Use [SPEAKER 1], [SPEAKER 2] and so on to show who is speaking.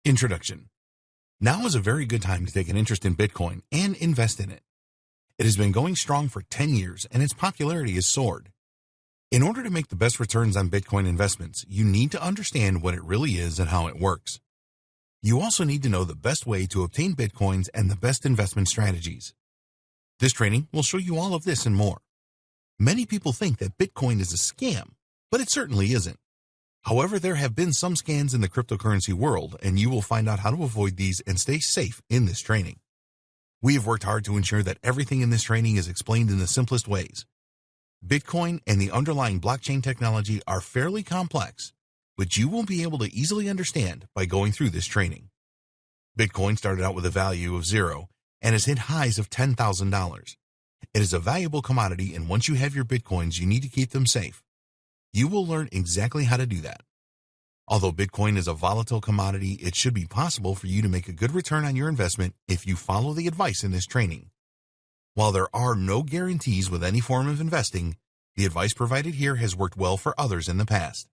[SPEAKER 1] Introduction. Now is a very good time to take an interest in Bitcoin and invest in it. It has been going strong for 10 years and its popularity has soared. In order to make the best returns on Bitcoin investments, you need to understand what it really is and how it works. You also need to know the best way to obtain Bitcoins and the best investment strategies. This training will show you all of this and more. Many people think that Bitcoin is a scam, but it certainly isn't. However, there have been some scams in the cryptocurrency world, and you will find out how to avoid these and stay safe in this training. We have worked hard to ensure that everything in this training is explained in the simplest ways. Bitcoin and the underlying blockchain technology are fairly complex, but you will be able to easily understand by going through this training. Bitcoin started out with a value of 0 and has hit highs of $10,000. It is a valuable commodity, and once you have your Bitcoins, you need to keep them safe. You will learn exactly how to do that. Although Bitcoin is a volatile commodity, it should be possible for you to make a good return on your investment if you follow the advice in this training. While there are no guarantees with any form of investing, the advice provided here has worked well for others in the past.